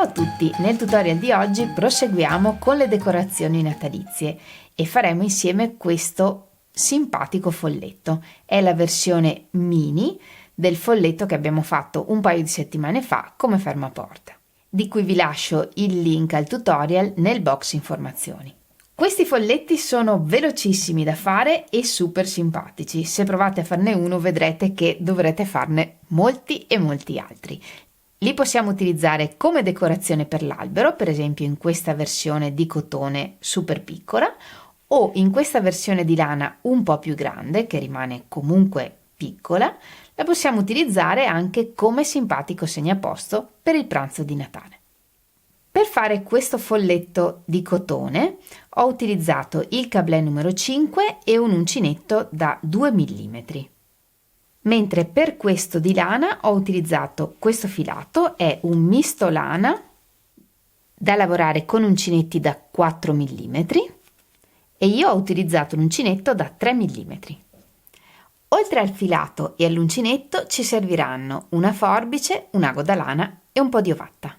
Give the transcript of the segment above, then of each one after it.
Ciao a tutti! Nel tutorial di oggi proseguiamo con le decorazioni natalizie e faremo insieme questo simpatico folletto. È la versione mini del folletto che abbiamo fatto un paio di settimane fa come fermaporta, di cui vi lascio il link al tutorial nel box informazioni. Questi folletti sono velocissimi da fare e super simpatici. Se provate a farne uno vedrete che dovrete farne molti e molti altri. Li possiamo utilizzare come decorazione per l'albero, per esempio in questa versione di cotone super piccola o in questa versione di lana un po' più grande che rimane comunque piccola. La possiamo utilizzare anche come simpatico segnaposto per il pranzo di Natale. Per fare questo folletto di cotone ho utilizzato il cablè numero 5 e un uncinetto da 2 mm. Mentre per questo di lana ho utilizzato questo filato, è un misto lana da lavorare con uncinetti da 4 mm e io ho utilizzato un uncinetto da 3 mm. Oltre al filato e all'uncinetto ci serviranno una forbice, un ago da lana e un po' di ovatta.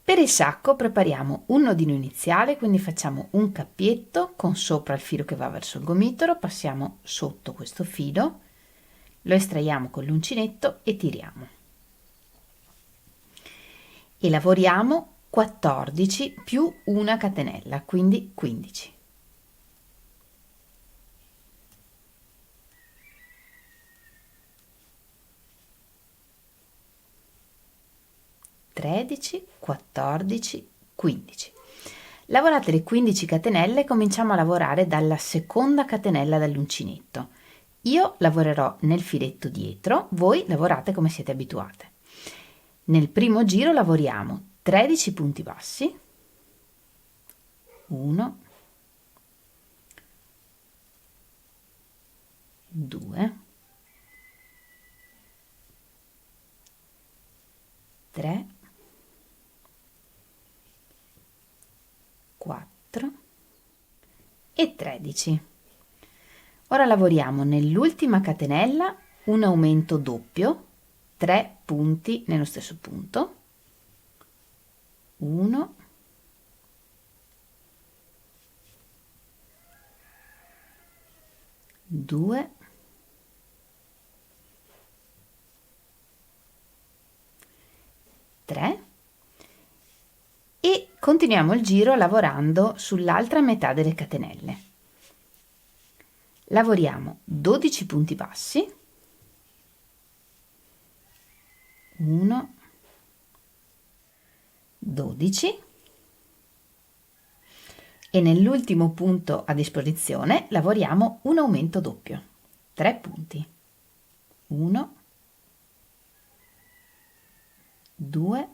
Per il sacco prepariamo un nodino iniziale, quindi facciamo un cappietto con sopra il filo che va verso il gomitolo, passiamo sotto questo filo, lo estraiamo con l'uncinetto e tiriamo. E lavoriamo 14 più una catenella, quindi 15. (13, 14, 15). Lavorate le 15 catenelle e cominciamo a lavorare dalla seconda catenella dell'uncinetto. Io lavorerò nel filetto dietro, voi lavorate come siete abituate. Nel primo giro lavoriamo 13 punti bassi, 1, 2, 3, 4 e 13. Ora lavoriamo nell'ultima catenella un aumento doppio, 3 punti nello stesso punto, 1, 2, 3 e continuiamo il giro lavorando sull'altra metà delle catenelle. Lavoriamo 12 punti bassi, 1, 12 e nell'ultimo punto a disposizione lavoriamo un aumento doppio, 3 punti, 1, 2,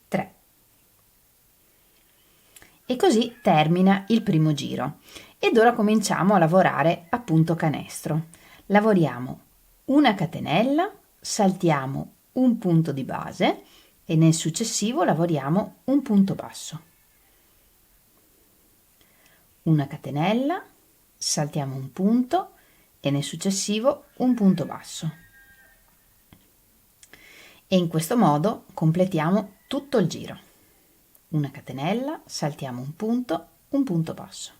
3 e così termina il primo giro. Ed ora cominciamo a lavorare a punto canestro. Lavoriamo una catenella, saltiamo un punto di base e nel successivo lavoriamo un punto basso. Una catenella, saltiamo un punto e nel successivo un punto basso. E in questo modo completiamo tutto il giro. Una catenella, saltiamo un punto basso.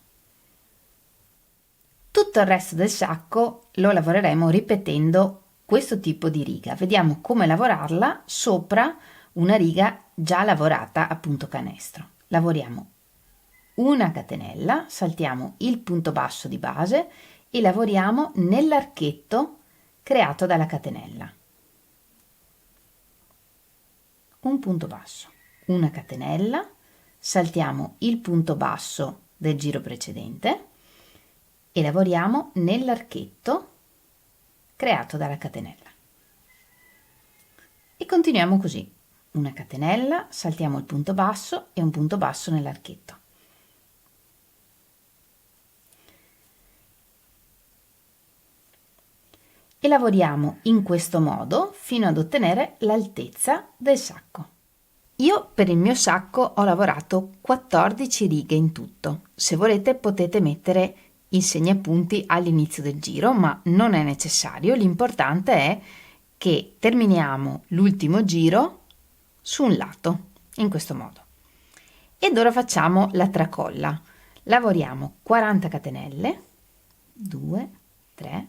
Tutto il resto del sacco lo lavoreremo ripetendo questo tipo di riga. Vediamo come lavorarla sopra una riga già lavorata a punto canestro. Lavoriamo una catenella, saltiamo il punto basso di base e lavoriamo nell'archetto creato dalla catenella. Un punto basso, una catenella, saltiamo il punto basso del giro precedente e lavoriamo nell'archetto creato dalla catenella. E continuiamo così. Una catenella, saltiamo il punto basso e un punto basso nell'archetto. E lavoriamo in questo modo fino ad ottenere l'altezza del sacco. Io per il mio sacco ho lavorato 14 righe in tutto. Se volete potete mettere i segnapunti all'inizio del giro, ma non è necessario. L'importante è che terminiamo l'ultimo giro su un lato, in questo modo. Ed ora facciamo la tracolla. Lavoriamo 40 catenelle, 2, 3.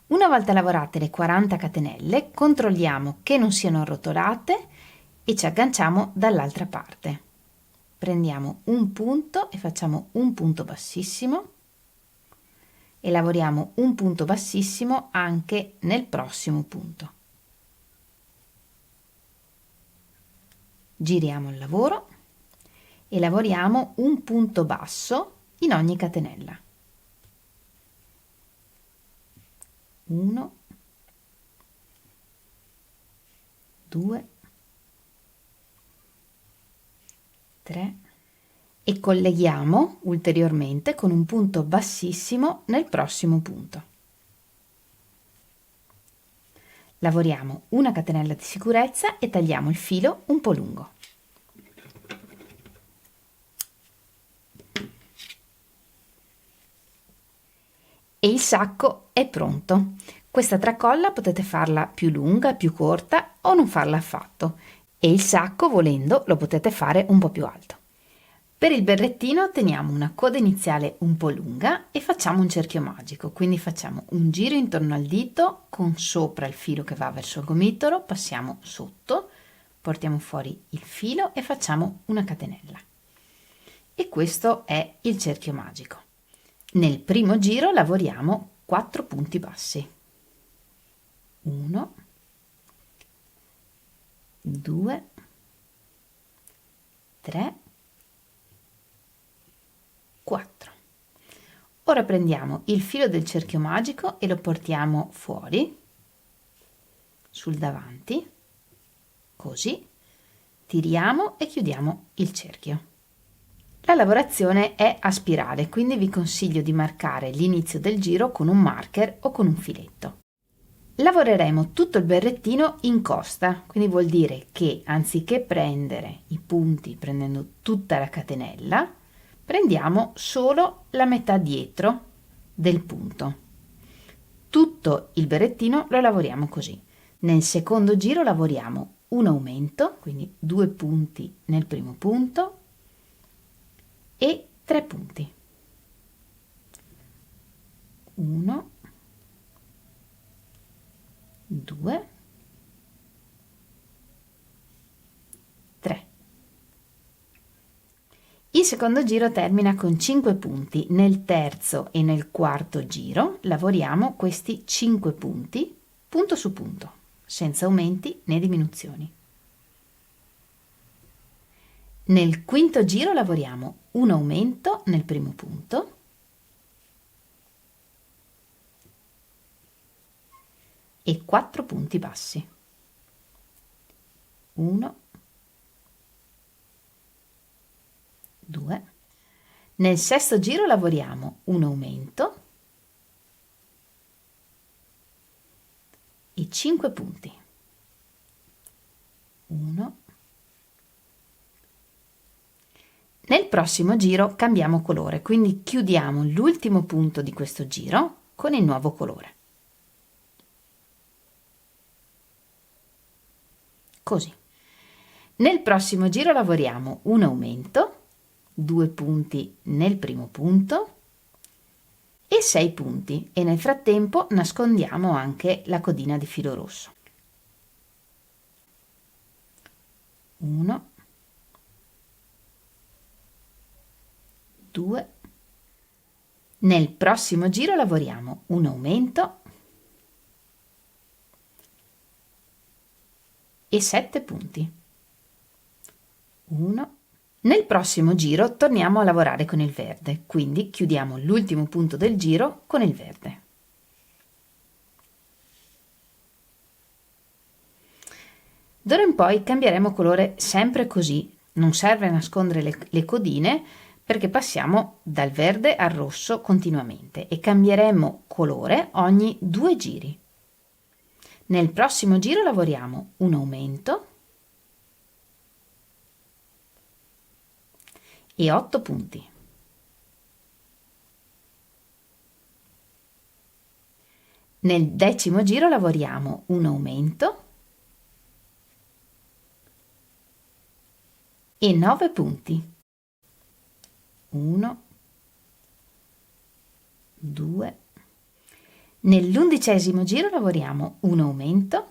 Una volta lavorate le 40 catenelle, controlliamo che non siano arrotolate e ci agganciamo dall'altra parte. Prendiamo un punto e facciamo un punto bassissimo e lavoriamo un punto bassissimo anche nel prossimo punto. Giriamo il lavoro e lavoriamo un punto basso in ogni catenella. 1, 2, 3 e colleghiamo ulteriormente con un punto bassissimo nel prossimo punto. Lavoriamo una catenella di sicurezza e tagliamo il filo un po' lungo. E il sacco è pronto. Questa tracolla potete farla più lunga, più corta o non farla affatto. E il sacco, volendo, lo potete fare un po' più alto. Per il berrettino teniamo una coda iniziale un po' lunga e facciamo un cerchio magico, quindi facciamo un giro intorno al dito con sopra il filo che va verso il gomitolo, passiamo sotto, portiamo fuori il filo e facciamo una catenella. E questo è il cerchio magico. Nel primo giro lavoriamo 4 punti bassi. 1, 2, 3, 4. Ora prendiamo il filo del cerchio magico e lo portiamo fuori, sul davanti, così, tiriamo e chiudiamo il cerchio. La lavorazione è a spirale, quindi vi consiglio di marcare l'inizio del giro con un marker o con un filetto. Lavoreremo tutto il berrettino in costa, quindi vuol dire che anziché prendere i punti prendendo tutta la catenella, prendiamo solo la metà dietro del punto. Tutto il berrettino lo lavoriamo così. Nel secondo giro lavoriamo un aumento, quindi 2 punti nel primo punto e 3 punti. 1, 2, 3. Il secondo giro termina con 5 punti. Nel terzo e nel quarto giro lavoriamo questi 5 punti, punto su punto, senza aumenti né diminuzioni. Nel quinto giro lavoriamo un aumento nel primo punto e 4 punti bassi. 1, 2. Nel sesto giro lavoriamo un aumento e 5 punti. 1. Nel prossimo giro cambiamo colore, quindi chiudiamo l'ultimo punto di questo giro con il nuovo colore. Così. Nel prossimo giro lavoriamo un aumento, 2 punti nel primo punto e 6 punti e nel frattempo nascondiamo anche la codina di filo rosso. 1, 2. Nel prossimo giro lavoriamo un aumento e 7 punti. 1. Nel prossimo giro torniamo a lavorare con il verde, quindi chiudiamo l'ultimo punto del giro con il verde. D'ora in poi cambieremo colore sempre così, non serve nascondere le codine perché passiamo dal verde al rosso continuamente e cambieremo colore ogni 2 giri. Nel prossimo giro lavoriamo un aumento e 8 punti. Nel decimo giro lavoriamo un aumento e 9 punti. 1, 2. Nell'11° giro lavoriamo un aumento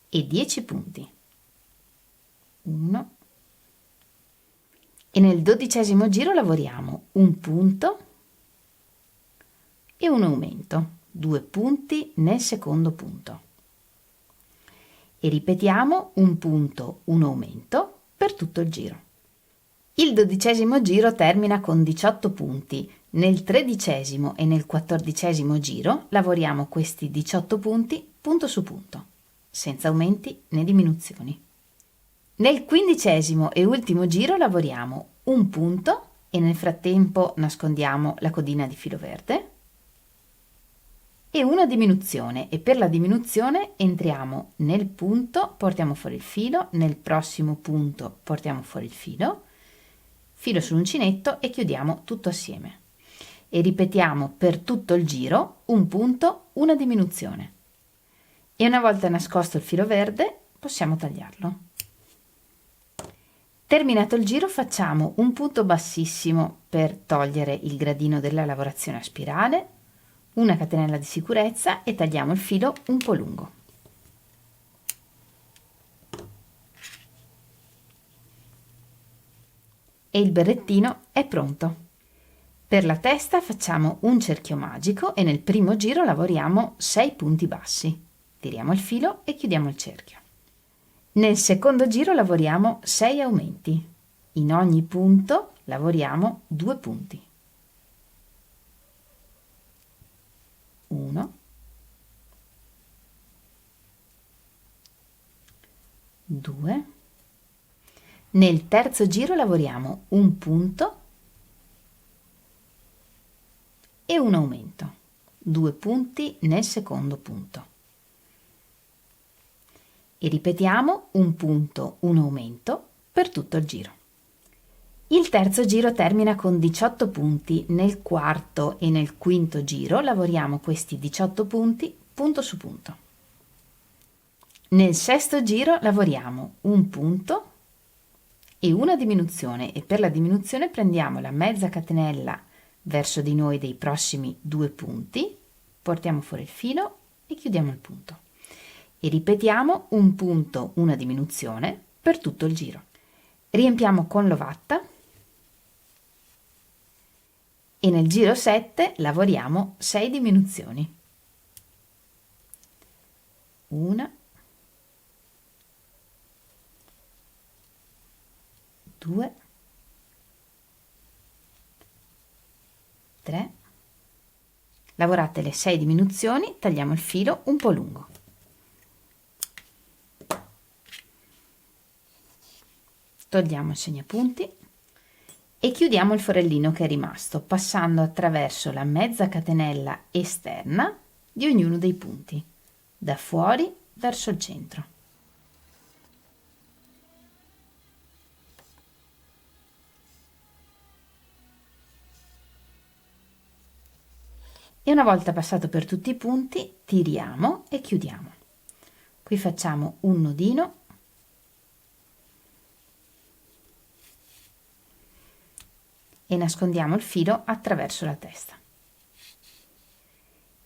e 10 punti. 1. E nel 12° giro lavoriamo un punto e un aumento, 2 punti nel secondo punto. E ripetiamo un punto, un aumento per tutto il giro. Il 12° giro termina con 18 punti. Nel 13° e nel 14° giro lavoriamo questi 18 punti punto su punto, senza aumenti né diminuzioni. Nel 15° e ultimo giro lavoriamo un punto e nel frattempo nascondiamo la codina di filo verde e una diminuzione, e per la diminuzione entriamo nel punto, portiamo fuori il filo, nel prossimo punto portiamo fuori il filo sull'uncinetto e chiudiamo tutto assieme. E ripetiamo per tutto il giro un punto, una diminuzione. E una volta nascosto il filo verde possiamo tagliarlo. Terminato il giro facciamo un punto bassissimo per togliere il gradino della lavorazione a spirale, una catenella di sicurezza e tagliamo il filo un po' lungo. E il berrettino è pronto. Per la testa facciamo un cerchio magico e nel primo giro lavoriamo 6 punti bassi. Tiriamo il filo e chiudiamo il cerchio. Nel secondo giro lavoriamo 6 aumenti. In ogni punto lavoriamo 2 punti. 1, 2. Nel terzo giro lavoriamo un punto e un aumento, 2 punti nel secondo punto. E ripetiamo un punto, un aumento per tutto il giro. Il terzo giro termina con 18 punti. Nel quarto e nel quinto giro lavoriamo questi 18 punti punto su punto. Nel sesto giro lavoriamo un punto e una diminuzione, e per la diminuzione prendiamo la mezza catenella verso di noi dei prossimi 2 punti, portiamo fuori il filo e chiudiamo il punto. E ripetiamo un punto, una diminuzione per tutto il giro. Riempiamo con l'ovatta e nel giro 7 lavoriamo 6 diminuzioni. 1, 2, 3. Lavorate le 6 diminuzioni, tagliamo il filo un po' lungo. Togliamo il segnapunti e chiudiamo il forellino che è rimasto passando attraverso la mezza catenella esterna di ognuno dei punti, da fuori verso il centro. E una volta passato per tutti i punti tiriamo e chiudiamo. Qui facciamo un nodino e nascondiamo il filo attraverso la testa.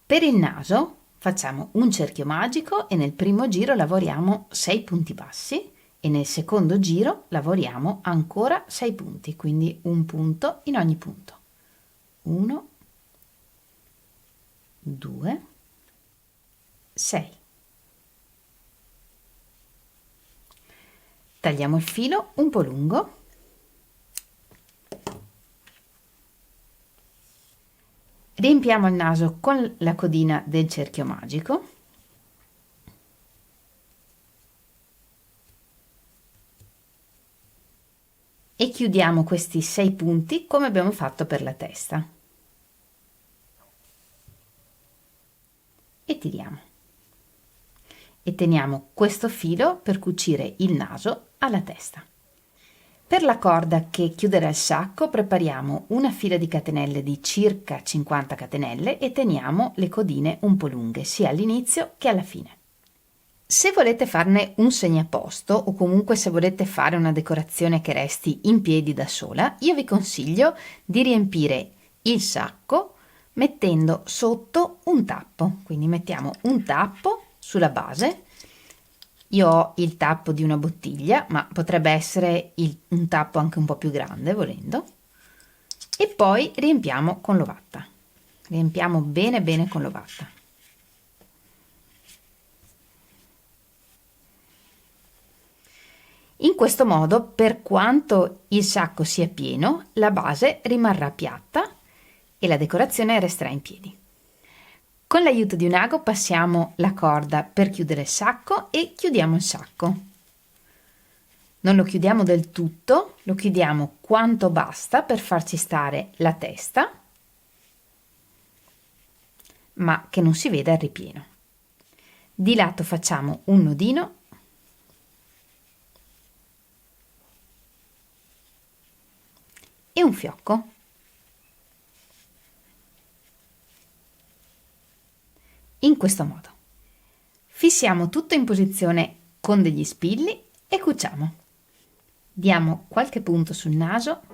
Per il naso facciamo un cerchio magico e nel primo giro lavoriamo 6 punti bassi e nel secondo giro lavoriamo ancora 6 punti, quindi un punto in ogni punto. 1, 2, 6. Tagliamo il filo un po' lungo riempiamo il naso con la codina del cerchio magico e chiudiamo questi 6 punti come abbiamo fatto per la testa e tiriamo e teniamo questo filo per cucire il naso alla testa. Per la corda che chiuderà il sacco prepariamo una fila di catenelle di circa 50 catenelle e teniamo le codine un po' lunghe sia all'inizio che alla fine. Se volete farne un segnaposto o comunque se volete fare una decorazione che resti in piedi da sola, io vi consiglio di riempire il sacco mettendo sotto un tappo. Quindi mettiamo un tappo sulla base. Io ho il tappo di una bottiglia, ma potrebbe essere un tappo anche un po' più grande volendo. E poi riempiamo con l'ovatta. Riempiamo bene bene con l'ovatta. In questo modo, per quanto il sacco sia pieno, la base rimarrà piatta e la decorazione resterà in piedi. Con l'aiuto di un ago passiamo la corda per chiudere il sacco e chiudiamo il sacco. Non lo chiudiamo del tutto, lo chiudiamo quanto basta per farci stare la testa, ma che non si veda il ripieno. Di lato facciamo un nodino e un fiocco. In questo modo. Fissiamo tutto in posizione con degli spilli e cuciamo. Diamo qualche punto sul naso.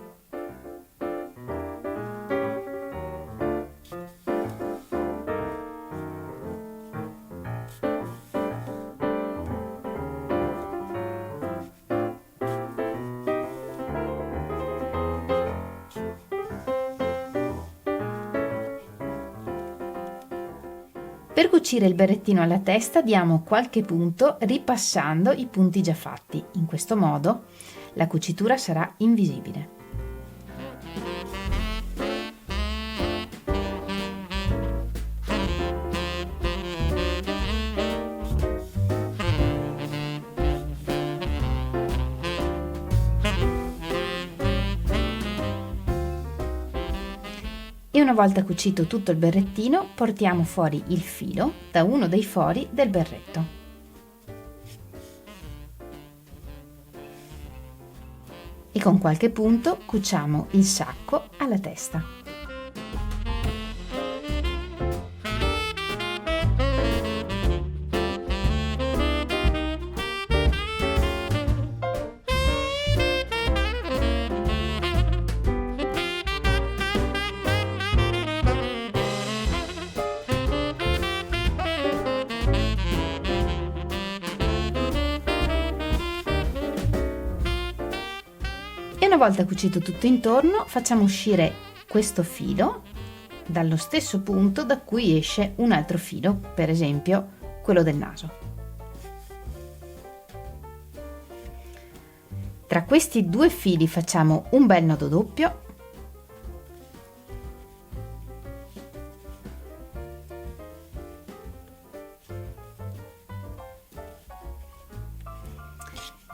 Per cucire il berrettino alla testa diamo qualche punto ripassando i punti già fatti. In questo modo la cucitura sarà invisibile. E una volta cucito tutto il berrettino, portiamo fuori il filo da uno dei fori del berretto. E con qualche punto cuciamo il sacco alla testa. E una volta cucito tutto intorno, facciamo uscire questo filo dallo stesso punto da cui esce un altro filo, per esempio quello del naso. Tra questi due fili facciamo un bel nodo doppio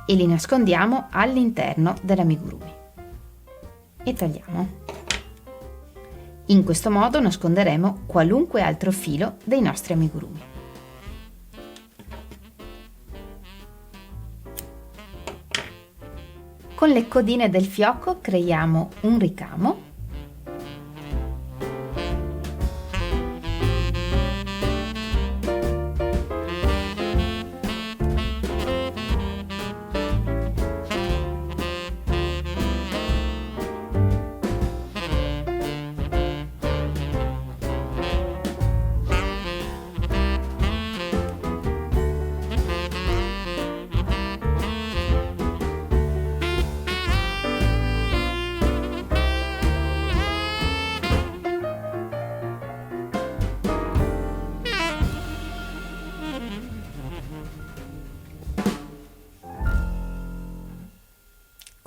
e li nascondiamo all'interno dell'amigurumi e tagliamo. In questo modo nasconderemo qualunque altro filo dei nostri amigurumi. Con le codine del fiocco creiamo un ricamo .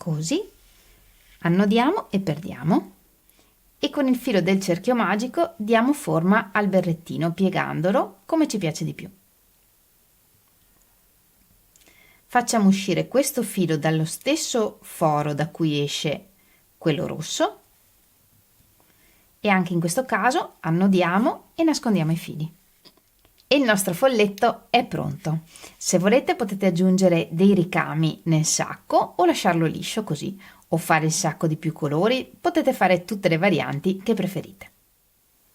Così annodiamo e perdiamo e con il filo del cerchio magico diamo forma al berrettino piegandolo come ci piace di più. Facciamo uscire questo filo dallo stesso foro da cui esce quello rosso e anche in questo caso annodiamo e nascondiamo i fili. E il nostro folletto è pronto. Se volete potete aggiungere dei ricami nel sacco o lasciarlo liscio così, o fare il sacco di più colori, potete fare tutte le varianti che preferite.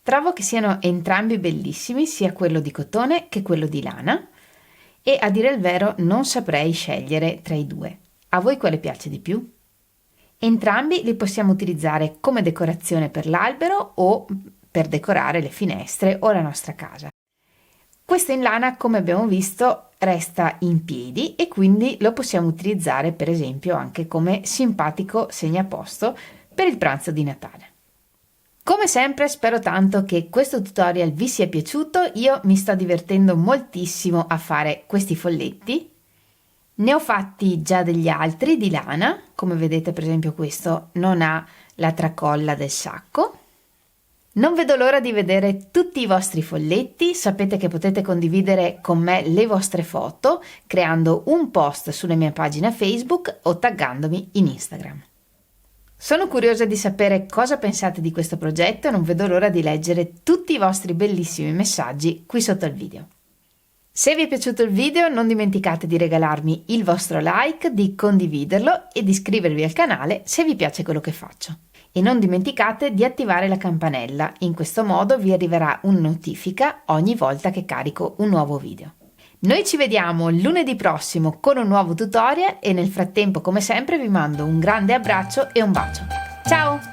Trovo che siano entrambi bellissimi, sia quello di cotone che quello di lana, e a dire il vero non saprei scegliere tra i due. A voi quale piace di più? Entrambi li possiamo utilizzare come decorazione per l'albero o per decorare le finestre o la nostra casa. Questo in lana, come abbiamo visto, resta in piedi e quindi lo possiamo utilizzare per esempio anche come simpatico segnaposto per il pranzo di Natale. Come sempre spero tanto che questo tutorial vi sia piaciuto, io mi sto divertendo moltissimo a fare questi folletti. Ne ho fatti già degli altri di lana, come vedete per esempio questo non ha la tracolla del sacco. Non vedo l'ora di vedere tutti i vostri folletti, sapete che potete condividere con me le vostre foto creando un post sulla mia pagina Facebook o taggandomi in Instagram. Sono curiosa di sapere cosa pensate di questo progetto e non vedo l'ora di leggere tutti i vostri bellissimi messaggi qui sotto il video. Se vi è piaciuto il video non dimenticate di regalarmi il vostro like, di condividerlo e di iscrivervi al canale se vi piace quello che faccio. E non dimenticate di attivare la campanella, in questo modo vi arriverà una notifica ogni volta che carico un nuovo video. Noi ci vediamo lunedì prossimo con un nuovo tutorial e nel frattempo come sempre vi mando un grande abbraccio e un bacio. Ciao!